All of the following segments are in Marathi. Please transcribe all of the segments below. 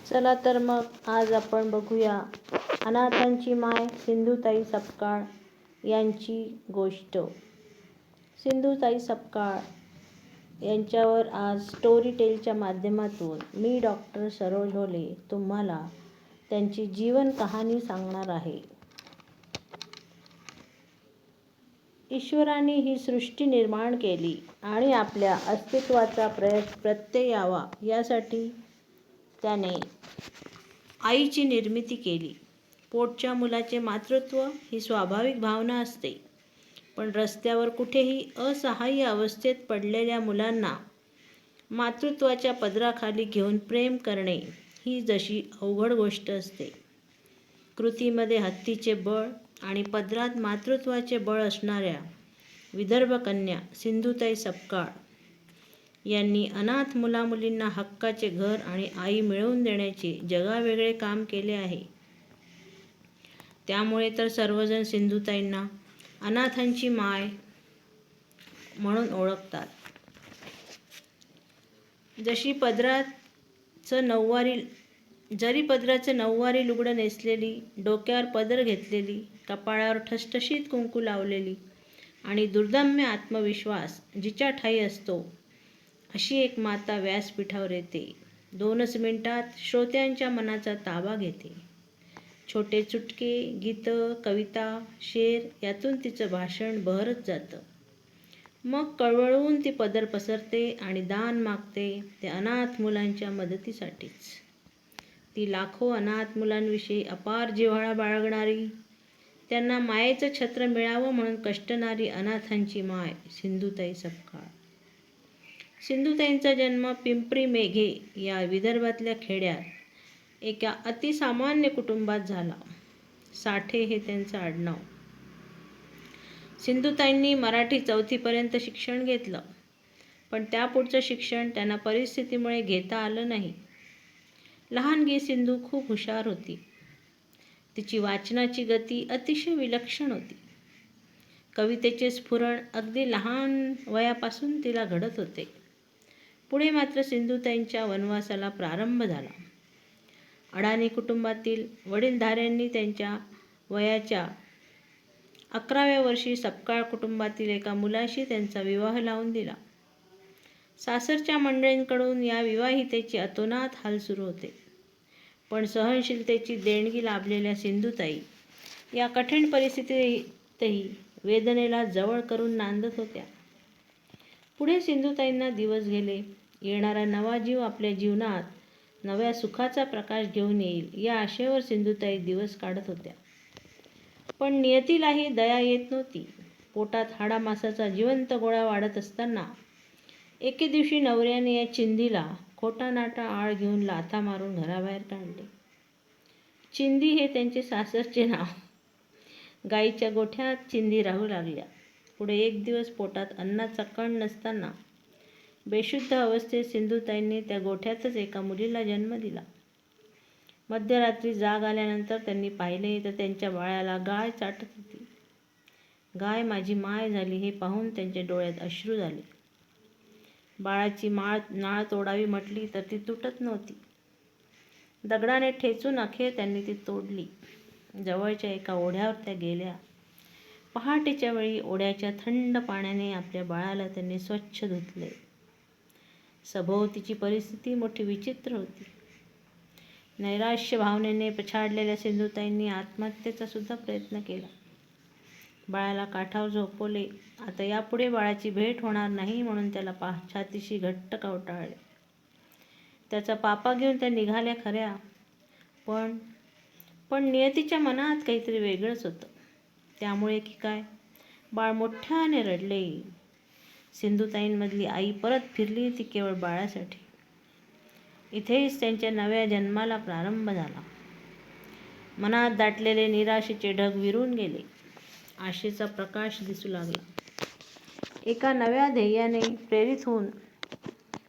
चला तर मग आज आपण बघूया अनाथांची माय सिंधुताई सपकाळ यांची गोष्ट. सिंधुताई सपकाळ यांच्यावर आज स्टोरी टेलच्या माध्यमातून मी डॉक्टर सरोज ढोले तुम्हाला त्यांची जीवन कहाणी सांगणार आहे. ईश्वराने ही सृष्टी निर्माण केली आणि आपल्या अस्तित्वाचा प्रत्यय यावा यासाठी त्याने आईची निर्मिती केली. पोटच्या मुलाचे मातृत्व ही स्वाभाविक भावना असते, पण रस्त्यावर कुठेही असहाय्य अवस्थेत पडलेल्या मुलांना मातृत्वाच्या पदराखाली घेऊन प्रेम करणे ही जशी अवघड गोष्ट असते. कृतीमध्ये हत्तीचे बळ आणि पदरात मातृत्वाचे बळ असणाऱ्या विदर्भ कन्या सिंधुताई सपकाळ यांनी अनाथ मुलामुलींना हक्काचे घर आणि आई मिळवून देण्याचे जगावेगळे काम केले आहे. त्यामुळे तर सर्वजण सिंधुताईंना अनाथांची माय म्हणून ओळखतात. जरी पदराचं नऊवारी लुगडं नेसलेली, डोक्यावर पदर घेतलेली, कपाळावर ठसठशीत कुंकू लावलेली आणि दुर्दम्य आत्मविश्वास जिच्या ठायी असतो, अशी एक माता व्यासपीठावर येते. 2च मिनिटात श्रोत्यांच्या मनाचा ताबा घेते. छोटे चुटके, गीतं, कविता, शेर यातून तिचं भाषण बहरत जातं. मग कळवळून ती पदर पसरते आणि दान मागते, ते अनाथ मुलांच्या मदतीसाठीच. ती लाखो अनाथ मुलांविषयी अपार जिव्हाळा बाळगणारी, त्यांना मायेचं छत्र मिळावं म्हणून कष्टणारी अनाथांची माय सिंधुताई सपकाळ. सिंधुताईंचा जन्म पिंपरी मेघे या विदर्भातल्या खेड्यात एका अतिसामान्य कुटुंबात झाला. साठे हे त्यांचं आडनाव. सिंधुताईंनी मराठी 4थीपर्यंत शिक्षण घेतलं, पण त्यापुढचं शिक्षण त्यांना परिस्थितीमुळे घेता आलं नाही. लहानगी सिंधू खूप हुशार होती. तिची वाचनाची गती अतिशय विलक्षण होती. कवितेचे स्फुरण अगदी लहान वयापासून तिला घडत होते. पुढे मात्र सिंधुताईंच्या वनवासाला प्रारंभ झाला. अडाणी कुटुंबातील वडीलधाऱ्यांनी त्यांच्या वयाच्या 11व्या वर्षी सपकाळ कुटुंबातील एका मुलाशी त्यांचा विवाह लावून दिला. सासरच्या मंडळींकडून या विवाहितेचे अतोनात हाल सुरू होते, पण सहनशीलतेची देणगी लाभलेल्या सिंधुताई या कठीण परिस्थितीतही वेदनेला जवळ करून नांदत होत्या. पुढे सिंधुताईंना दिवस गेले. येणारा नवा जीव आपल्या जीवनात नव्या सुखाचा प्रकाश घेऊन येईल या आशेवर सिंधुताई दिवस काढत होत्या. पण नियतीलाही दया येत नव्हती. पोटात हाडामासाचा जिवंत गोळा वाढत असताना एके दिवशी नवऱ्याने या चिंधीला खोटानाटा आळ घेऊन लाथा मारून घराबाहेर काढले. चिंधी हे त्यांचे सासरचे नाव. गाईच्या गोठ्यात चिंधी राहू लागल्या. पुढे एक दिवस पोटात अन्नाचा कण नसताना बेशुद्ध अवस्थेत सिंधुताईंनी त्या गोठ्यातच एका मुलीला जन्म दिला. मध्यरात्री जाग आल्यानंतर त्यांनी पाहिले तर त्यांच्या बाळाला गाय चाटत होती. गाय माझी माय झाली हे पाहून त्यांच्या डोळ्यात अश्रू झाले. बाळाची नाळ तोडावी म्हटली तर ती तुटत नव्हती. दगडाने ठेचून अखेर त्यांनी ती तोडली. जवळच्या एका ओढ्यावर त्या गेल्या. पहाटेच्या वेळी ओढ्याच्या थंड पाण्याने आपल्या बाळाला त्यांनी स्वच्छ धुतले. सभोवतीची परिस्थिती मोठी विचित्र होती. नैराश्य भावनेने पछाडलेल्या सिंधुताईंनी आत्महत्येचा सुद्धा प्रयत्न केला. बाळाला काठावर झोपवले. आता यापुढे बाळाची भेट होणार नाही म्हणून त्याला छातीशी घट्ट कवटाळले. त्याचा पापा घेऊन त्या निघाल्या खऱ्या, पण नियतीच्या मनात काहीतरी वेगळंच होतं. त्यामुळे की काय, बाळ मोठ्याने रडले. सिंधुताईंमधली आई परत फिरली, ती केवळ बाळासाठी. इथेच त्यांच्या नव्या जन्माला प्रारंभ झाला. मनात दाटलेले निराशेचे ढग विरून गेले. आशेचा प्रकाश दिसू लागला. एका नव्या ध्येयाने प्रेरित होऊन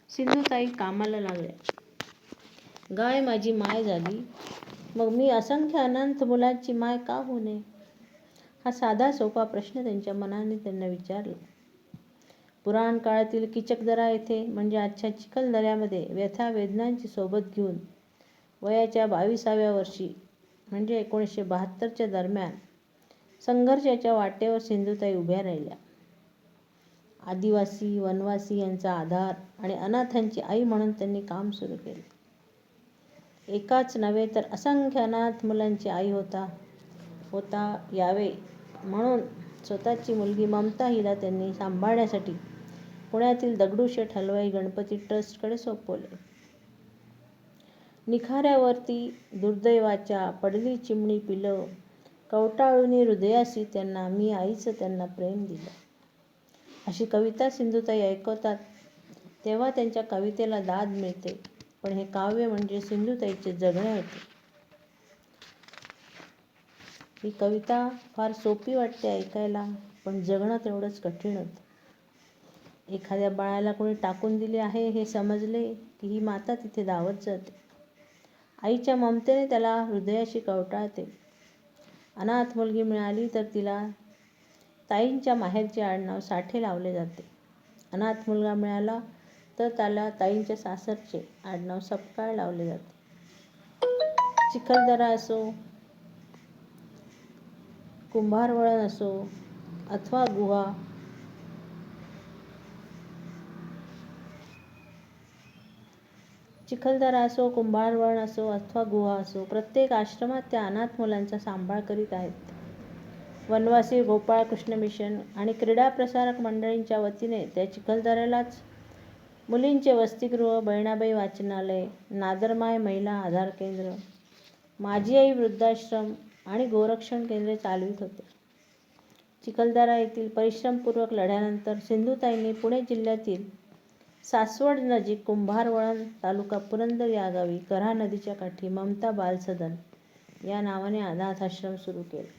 सिंधुताई कामाला लागल्या. गाय माझी माय झाली, मग मी असंख्य अनंत मुलांची माय का होऊ नये? हा साधा सोपा प्रश्न त्यांच्या मनाने त्यांना विचारला. पुराण काळातील किचकदरा येथे म्हणजे आजच्या चिखलदऱ्यामध्ये व्यथा वेदनांची सोबत घेऊन वयाच्या 22व्या वर्षी म्हणजे 1972च्या दरम्यान संघर्षाच्या वाटेवर सिंधुताई उभ्या राहिल्या. आदिवासी, वनवासी यांचा आधार आणि अनाथांची आई म्हणून त्यांनी काम सुरू केले. एकाच नव्हे तर असंख्य अनाथ मुलांची आई होता यावे म्हणून स्वतःची मुलगी ममता हिला त्यांनी सांभाळण्यासाठी पुण्यातील दगडूशेठ हलवाई गणपती ट्रस्टकडे सोपवले. निखाऱ्यावरती दुर्दैवाच्या पडली चिमणी पिलं, कवटाळूनी हृदयासी त्यांना, मी आईचं त्यांना प्रेम दिलं. अशी कविता सिंधुताई ऐकवतात तेव्हा त्यांच्या कवितेला दाद मिळते. पण हे काव्य म्हणजे सिंधुताईचे जगणे होते. ही कविता फार सोपी वाटते ऐकायला, पण जगणं तेवढंच कठीण होतं. एखाद्या बाळाला कोणी टाकून दिले आहे हे समजले की ही माता तिथे धावत जाते. आईच्या ममतेने त्याला हृदयाशी कवटाळते. अनाथ मुलगी मिळाली तर तिला ताईंच्या माहेरचे आडनाव साठे लावले जाते. अनाथ मुलगा मिळाला तर त्याला ताईंच्या सासरचे आडनाव सपकाळ लावले जाते. चिखलदरा असो, कुंभारवळण असो अथवा गुहा, प्रत्येक आश्रमात त्या अनाथ मुलांचा सांभाळ करीत आहेत. वनवासी गोपाळकृष्ण मिशन आणि क्रीडा प्रसारक मंडळींच्या वतीने त्या चिखलदऱ्यालाच मुलींचे वसतिगृह, बहिणाबाई वाचनालय, नादरमाय महिला आधार केंद्र, माझी आई वृद्धाश्रम आणि गोरक्षण केंद्रे चालवित होते. चिखलदरा येथील परिश्रमपूर्वक लढ्यानंतर सिंधुताईंनी पुणे जिल्ह्यातील सासवड नजीक कुंभारवळण तालुका पुरंदर या गावी कऱ्हा नदीच्या काठी ममता बालसदन या नावाने अनाथाश्रम सुरू केला.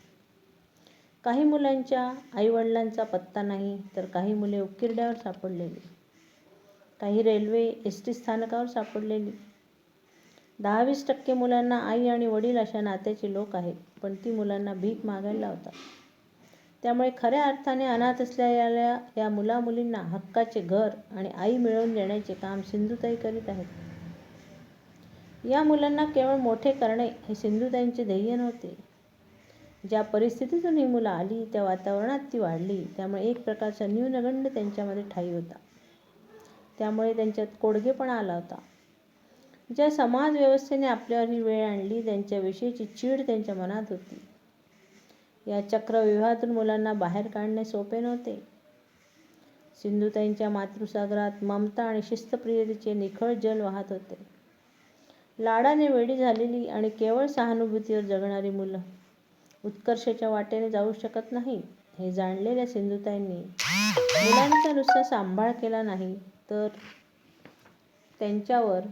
काही मुलांच्या आईवडिलांचा पत्ता नाही तर काही मुले उकिरड्यावर सापडलेली, काही रेल्वे एसटी स्थानकावर सापडलेली. 10-20% मुलांना आई आणि वडील अशा नात्याचे लोक आहेत, पण ती मुलांना भीक मागायला लावतात. त्यामुळे खऱ्या अर्थाने अनाथ असलेल्या या मुलामुलींना हक्काचे घर आणि आई मिळवून देण्याचे काम सिंधुताई करीत आहेत. या मुलांना केवळ मोठे करणे हे सिंधुताईंचे ध्येय नव्हते. ज्या परिस्थितीतून ही मुलं आली त्या वातावरणात ती वाढली, त्यामुळे एक प्रकारचा न्यूनगंड त्यांच्यामध्ये ठायी होता. त्यामुळे त्यांच्यात कोडगेपणा आला होता. ज्या समाज व्यवस्थेने आपल्यावर ही वेळ आणली त्यांच्याविषयीची चीड त्यांच्या मनात होती. या चक्रव्यूहातून मुलांना बाहेर काढणे सोपे नव्हते. सिंधुताईंच्या मातृसागरात ममता आणि शिस्तप्रियतेचे निखळ जल वाहत होते. लाडाने वेडी झालेली आणि केवळ सहानुभूतीवर जगणारी मुलं उत्कर्षाच्या वाटेने जाऊ शकत नाही हे जाणलेल्या सिंधुताईंनी मुलांचा नुसता सांभाळ केला नाही तर त्यांच्यावर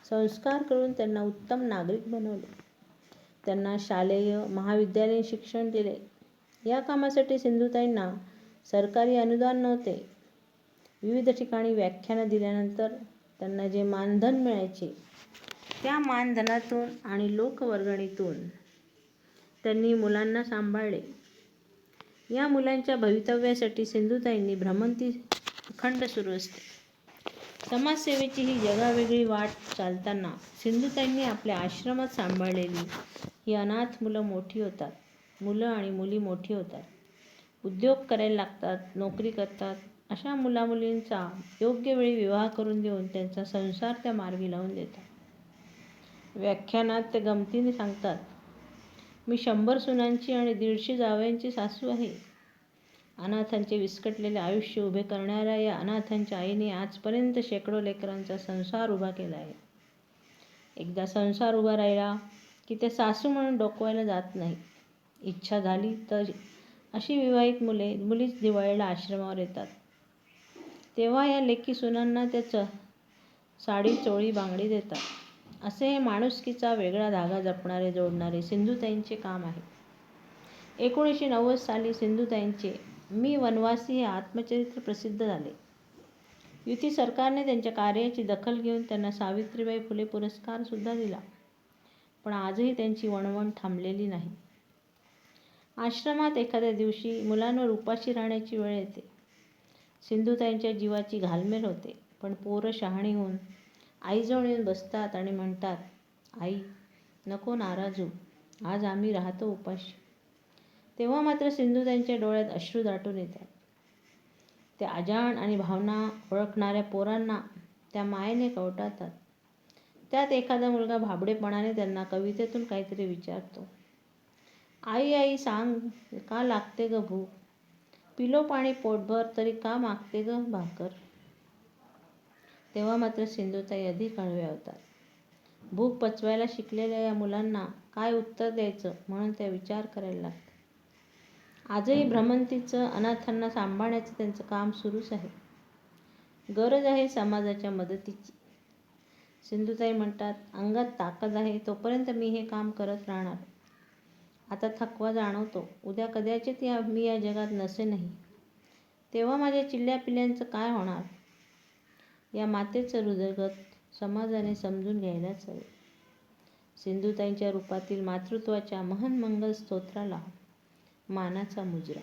संस्कार करून त्यांना उत्तम नागरिक बनवले. त्यांना शालेय, महाविद्यालयीन शिक्षण दिले. या कामासाठी सिंधुताईंना सरकारी अनुदान नव्हते. विविध ठिकाणी व्याख्यानं दिल्यानंतर त्यांना जे मानधन मिळायचे त्या मानधनातून आणि लोकवर्गणीतून त्यांनी मुलांना सांभाळले. या मुलांच्या भवितव्यासाठी सिंधुताईंनी भ्रमंती अखंड सुरू असते. समाजसेवेची ही जगावेगळी वाट चालताना सिंधुताईंनी आपल्या आश्रमात सांभाळलेली ही अनाथ मुलं मोठी होतात. मुलं आणि मुली मोठी होतात, उद्योग करायला लागतात, नोकरी करतात. अशा मुलामुलींचा योग्य वेळी विवाह करून देऊन त्यांचा संसार त्या मार्गी लावून देतात. व्याख्यानात ते गमतीने सांगतात, मी 100 सुनांची आणि 150 जावयांची सासू आहे. अनाथांचे विस्कटलेले आयुष्य उभे करणाऱ्या या अनाथांच्या आईने आजपर्यंत शेकडो लेकरांचा संसार उभा केला आहे. एकदा संसार उभा राहिला की ते सासू म्हणून डोकवायला जात नाही. इच्छा झाली तर अशी विवाहित मुलीच दिवाळीला आश्रमावर येतात. तेव्हा या लेकी सुनांना त्या साडी, चोळी, बांगडी देतात. असे हे माणुसकीचा वेगळा धागा जपणारे, जोडणारे सिंधुताईंचे काम आहे. 1990 साली सिंधुताईंचे मी वनवासी हे आत्मचरित्र प्रसिद्ध झाले. युती सरकारने त्यांच्या कार्याची दखल घेऊन त्यांना सावित्रीबाई फुले पुरस्कार सुद्धा दिला. पण आजही त्यांची वणवण थांबलेली नाही. आश्रमात एखाद्या दिवशी मुलांवर उपाशी राहण्याची वेळ येते. सिंधुताईंच्या जीवाची घालमेल होते. पण पोरं शहाणी होऊन आईजवळ येऊन बसतात आणि म्हणतात, आई, नको नाराज हो, आज आम्ही राहतो उपाशी. तेव्हा मात्र सिंधुताईंच्या डोळ्यात अश्रू दाटून येतात. त्या अजाण आणि भावना ओळखणाऱ्या पोरांना त्या मायेने कवटाळतात. त्यात एखादा मुलगा भाबडेपणाने त्यांना कवितेतून काहीतरी विचारतो. आई आई सांग, का लागते ग भूक? पिलो पाणी पोटभर तरी का मागते ग भाकर? तेव्हा मात्र सिंधुताई अधिक आळव्या होतात. भूक पचवायला शिकलेल्या या मुलांना काय उत्तर द्यायचं म्हणून त्या विचार करायला लागतात. आजही भ्रमंतीचं अनाथांना सांभाळण्याचं त्यांचं काम सुरूच आहे. गरज आहे समाजाच्या मदतीची. सिंधुताई म्हणतात, अंगात ताकद आहे तोपर्यंत मी हे काम करत राहणार. आता थकवा जाणवतो. उद्या कदाचित मी या जगात नसेनही. तेव्हा माझ्या चिल्ल्या-पिल्ल्यांचं काय होणार? या मातेचं हृदयगत समाजाने समजून घ्यायलाच हवे. सिंधुताईंच्या रूपातील मातृत्वाच्या महन मंगल स्तोत्राला मानाचा मुजरा.